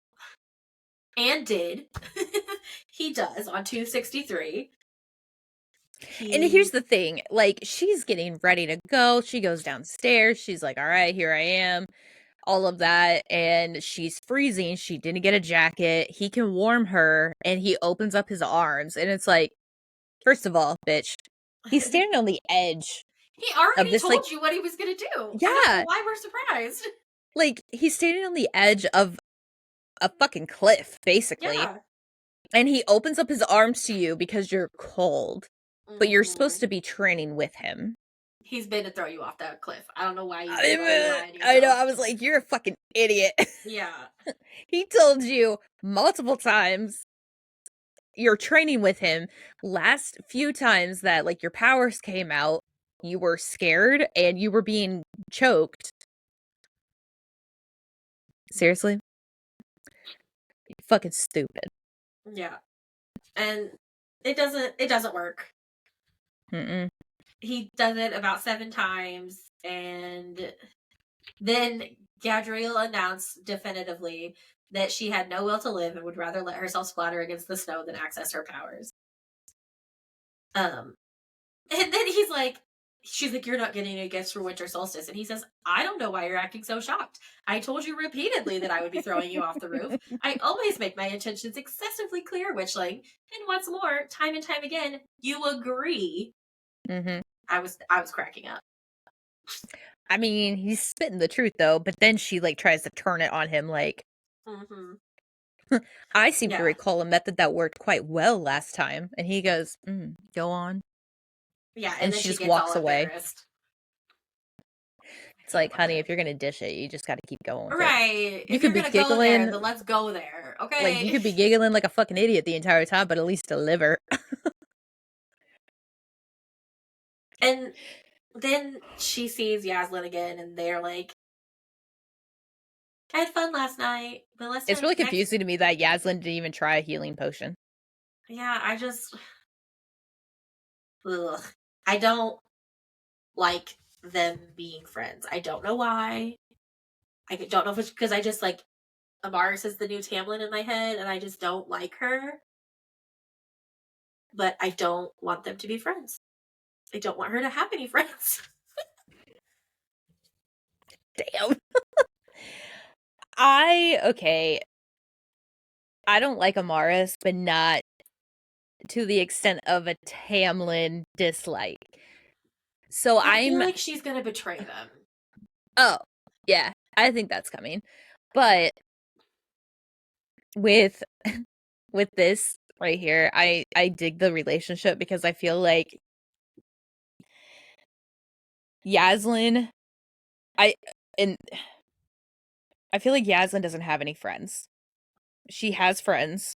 And did. He does on 263. And here's the thing, like, she's getting ready to go. She goes downstairs. She's like, all right, here I am. All of that. And she's freezing. She didn't get a jacket. He can warm her. And he opens up his arms. And it's like, first of all, bitch, he's standing on the edge. He already told you what he was going to do. Yeah. I don't know why we're surprised. Like, he's standing on the edge of a fucking cliff, basically. Yeah. And he opens up his arms to you because you're cold. But you're supposed to be training with him. He's been to throw you off that cliff. I don't know why you I know, I was like, you're a fucking idiot. Yeah. He told you multiple times you're training with him. Last few times that like your powers came out, you were scared and you were being choked. Seriously? You're fucking stupid. Yeah. And it doesn't work. Mm-mm. He does it about 7 times, and then Gadriel announced definitively that she had no will to live and would rather let herself splatter against the snow than access her powers. And then she's like, "You're not getting any gifts for winter solstice." And he says, "I don't know why you're acting so shocked. I told you repeatedly that I would be throwing you off the roof. I always make my intentions excessively clear, Witchling. And what's more, time and time again, you agree." Mm-hmm. I was cracking up. I mean, he's spitting the truth though, but then she like tries to turn it on him like, Mm-hmm. I seem to Yeah. recall a method that worked quite well last time. And he goes, go on. Yeah, and And then she she just gets all walks away. embarrassed. It's like, honey, if you're going to dish it, you just got to keep going with it. Right. You If could you're be gonna go there, giggling, then let's go there. like, you Okay. could be giggling like a fucking idiot the entire time, but at least deliver. And then she sees Yaslin again, and they're like, "I had fun last night, but It's really confusing to me that Yaslin didn't even try a healing potion. Yeah, I just, ugh. I don't like them being friends. I don't know why. I don't know if it's because I just like Amaris is the new Tamlin in my head, and I just don't like her. But I don't want them to be friends. I don't want her to have any friends. Damn. Okay. I don't like Amaris, but not to the extent of a Tamlin dislike. So I feel I'm like she's gonna betray them. oh, yeah, I think that's coming. But with with this right here, I dig the relationship because I feel like Yaslin I and I feel like Yaslin doesn't have any friends. She has friends,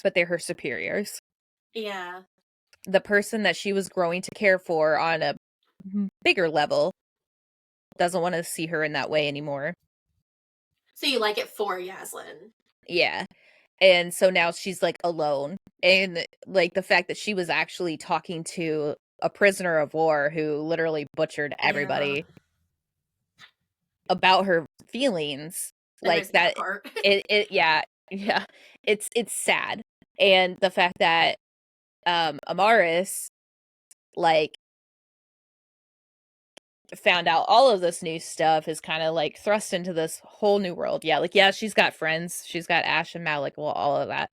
but they're her superiors. Yeah. The person that she was growing to care for on a bigger level doesn't want to see her in that way anymore. So you like it for Yaslin. Yeah. And so now she's like alone. And like the fact that she was actually talking to a prisoner of war who literally butchered Yeah. everybody about her feelings, I like missed that that part. it yeah, yeah. It's sad. And the fact that Amaris like found out all of this new stuff is kind of like thrust into this whole new world. Yeah, like yeah, she's got friends. She's got Ash and Malik, well, all of that.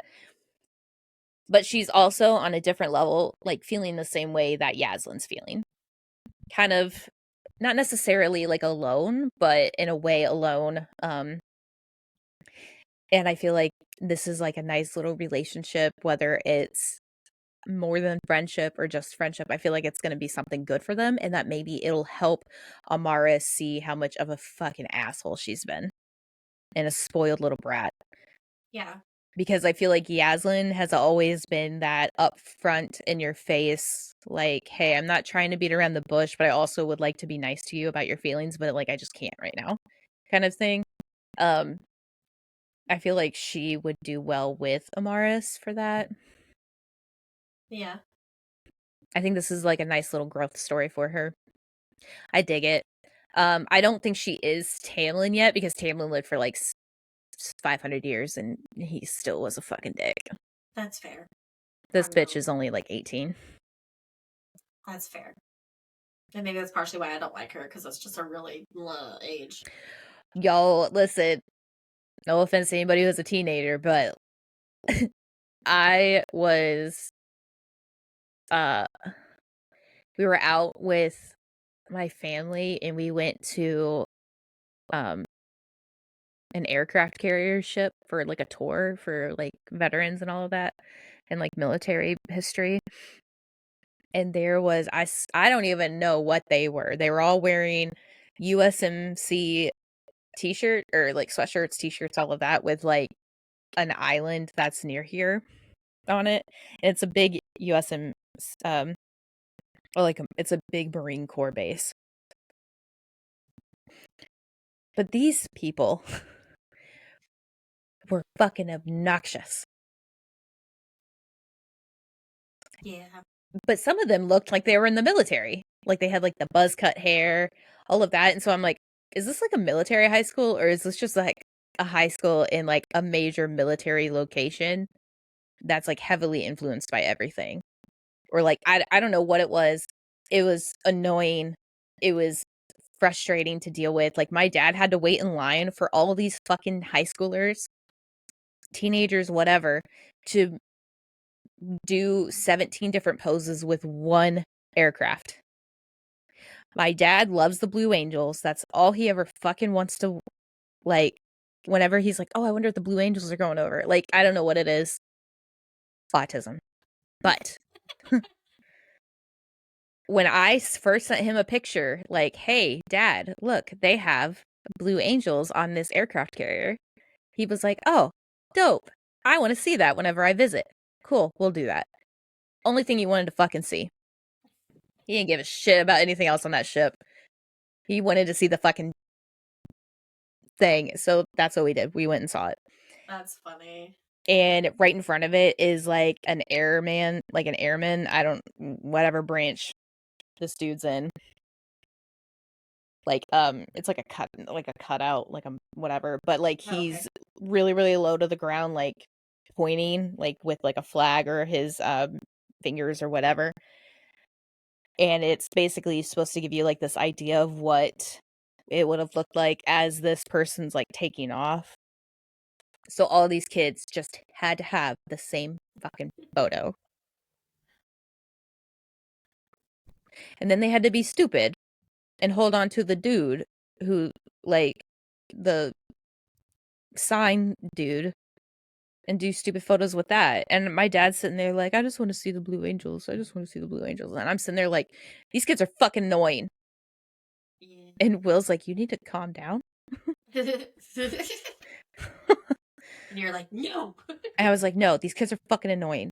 But she's also on a different level, like feeling the same way that Yaslin's feeling. Kind of not necessarily like alone, but in a way alone. And I feel like this is like a nice little relationship, whether it's more than friendship or just friendship. I feel like it's going to be something good for them and that maybe it'll help Amara see how much of a fucking asshole she's been and a spoiled little brat. Yeah. Because I feel like Yaslin has always been that upfront in your face, like, hey, I'm not trying to beat around the bush, but I also would like to be nice to you about your feelings, but like I just can't right now, kind of thing. Um, I feel like she would do well with Amaris for that. Yeah. I think this is like a nice little growth story for her. I dig it. I don't think she is Tamlin yet because Tamlin lived for like 500 years and he still was a fucking dick. That's fair. This bitch is only like 18. That's fair. And maybe that's partially why I don't like her, because it's just a really age. Y'all, listen, no offense to anybody who's a teenager, but I was, uh, we were out with my family and we went to, um, an aircraft carrier ship for like a tour for like veterans and all of that and like military history. And there was I don't even know what they were. They were all wearing USMC t-shirt or like sweatshirts, t-shirts, all of that with like an island that's near here. on it, and it's a big USM, um, or like it's a big Marine Corps base. But these people were fucking obnoxious. Yeah. But some of them looked like they were in the military. Like they had like the buzz cut hair, all of that. And so I'm like, is this like a military high school, or is this just like a high school in like a major military location that's like heavily influenced by everything? Or like I don't know what it was. It was annoying. It was frustrating to deal with. Like my dad had to wait in line for all these fucking high schoolers, teenagers, whatever, to do 17 different poses with one aircraft. My dad loves the Blue Angels. That's all he ever fucking wants to, like, whenever he's like, oh, I wonder if the Blue Angels are going over. Like, I don't know what it is. Autism. But when I first sent him a picture, like, hey, dad, look, they have Blue Angels on this aircraft carrier, he was like, oh, dope. I want to see that whenever I visit. Cool, we'll do that. Only thing he wanted to fucking see. He didn't give a shit about anything else on that ship. He wanted to see the fucking thing. So that's what we did. We went and saw it. That's funny. And right in front of it is like an airman, like an airman. I don't, whatever branch this dude's in. Like, it's like a cutout, like a whatever. But like he's Okay. really, really low to the ground, like pointing, like with like a flag or his fingers or whatever. And it's basically supposed to give you like this idea of what it would have looked like as this person's like taking off. So all these kids just had to have the same fucking photo. And then they had to be stupid and hold on to the dude who, like, the sign dude, and do stupid photos with that. And my dad's sitting there like, I just want to see the Blue Angels. I just want to see the Blue Angels. And I'm sitting there like, these kids are fucking annoying. Yeah. And Will's like, you need to calm down. And you're like, no. And I was like, no, these kids are fucking annoying.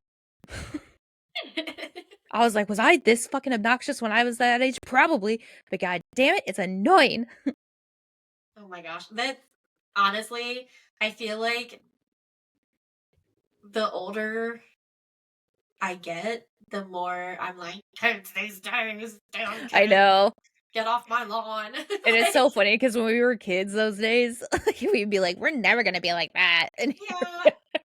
I was like, was I this fucking obnoxious when I was that age? Probably. But god damn it, it's annoying. Oh my gosh. That honestly, I feel like the older I get, the more I'm like, kids these days, damn I kids, know. get off my lawn. And it's Like, so funny because when we were kids those days, we'd be like, we're never going to be like that. And yeah,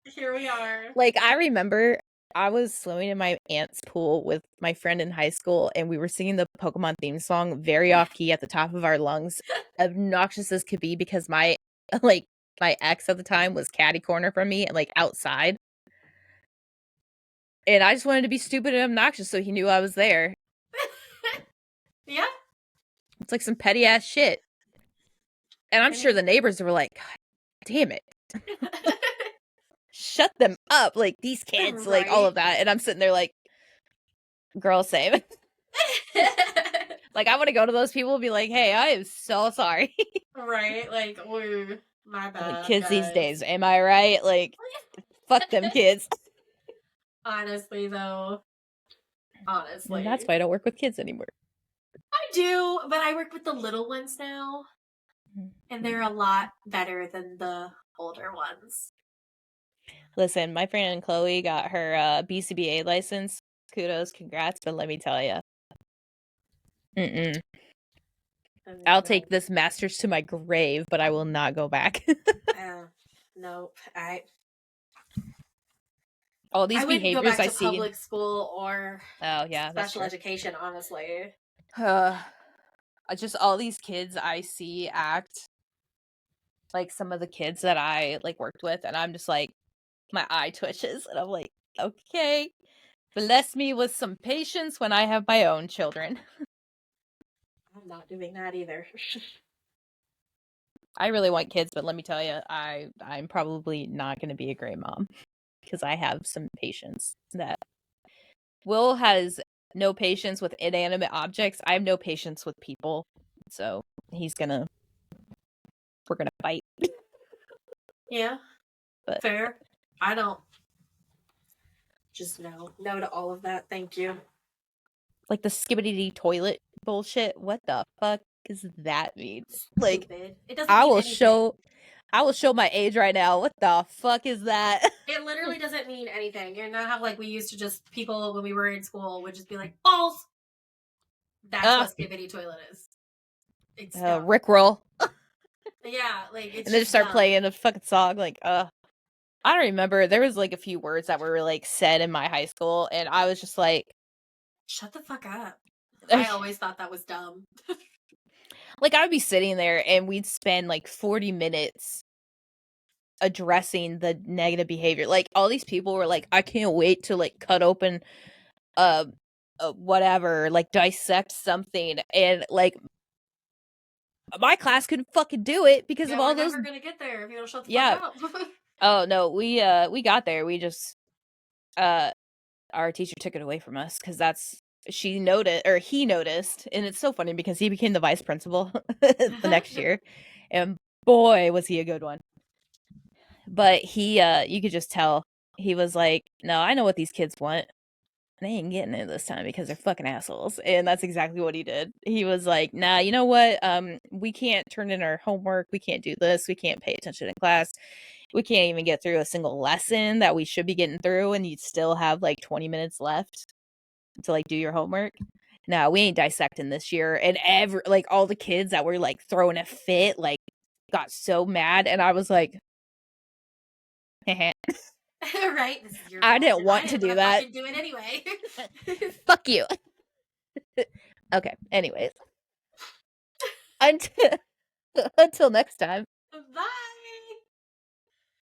here we are. like, I remember I was swimming in my aunt's pool with my friend in high school, and we were singing the Pokemon theme song very off key at the top of our lungs, obnoxious as could be because like, my ex at the time was catty corner from me and like outside. And I just wanted to be stupid and obnoxious so he knew I was there. Yeah. It's like some petty ass shit. And I'm I sure mean, the neighbors were like, God damn it. Shut them up. Like these kids, like all right. of that. And I'm sitting there like, girl, same. Like I want to go to those people and be like, hey, I am so sorry. Right. Like, ooh, my Like bad, kids these guys. days, am I right? Like fuck them kids. Honestly, though, And that's honestly. why I don't work with kids anymore. I do, but I work with the little ones now, and they're a lot better than the older ones. Listen, my friend Chloe got her BCBA license. Kudos, congrats, but let me tell you. Mm-mm. I'll No. take this master's to my grave, but I will not go back. Uh, nope. All I these wouldn't go behaviors back I to see. public school or Oh, yeah, that's special true. education, honestly. Uh, just all these kids I see act like some of the kids that I like worked with, and I'm just like, my eye twitches, and I'm like, okay, bless me with some patience when I have my own children. I'm not doing that either. I really want kids, but let me tell you, I'm probably not going to be a great mom because I have some patience that Will has no patience with inanimate objects. I have no patience with people. So we're gonna fight. Yeah, But fair. I don't. Just no to all of that. Thank you. Like the skibbity toilet bullshit. What the fuck does that mean? Like, Stupid. It doesn't I mean will anything. show my age right now. What the fuck is that? It literally doesn't mean anything. You know how like we used to just people when we were in school would just be like balls. That's uh, what skibbity toilet is. It's dumb. Rickroll. Yeah, like it's And then just just start dumb. playing a fucking song. Like, I don't remember. There was like a few words that were like said in my high school, and I was just like, Shut the fuck up. I always thought that was dumb. like I would be sitting there and we'd spend like 40 minutes addressing the negative behavior. Like all these people were like, I can't wait to like cut open uh, whatever, like dissect something, and like my class couldn't fucking do it because of Yeah, we're all those. never gonna get there if you don't shut the fuck Yeah. up. Oh no, we got there. We just our teacher took it away from us because that's she noticed or he noticed, and it's so funny because he became the vice principal the next year, and boy was he a good one. But he you could just tell he was like, no, I know what these kids want. They ain't getting it this time because they're fucking assholes. And that's exactly what he did. He was like, nah, you know what? We can't turn in our homework. We can't do this. We can't pay attention in class. We can't even get through a single lesson that we should be getting through. And you still have like 20 minutes left to like do your homework. No, we ain't dissecting this year. And like all the kids that were like throwing a fit, like got so mad. And I was like, Right? This is your I class didn't and I want to didn't do want to that. fucking do it anyway. Fuck you. Okay. Anyways, until until next time. Bye.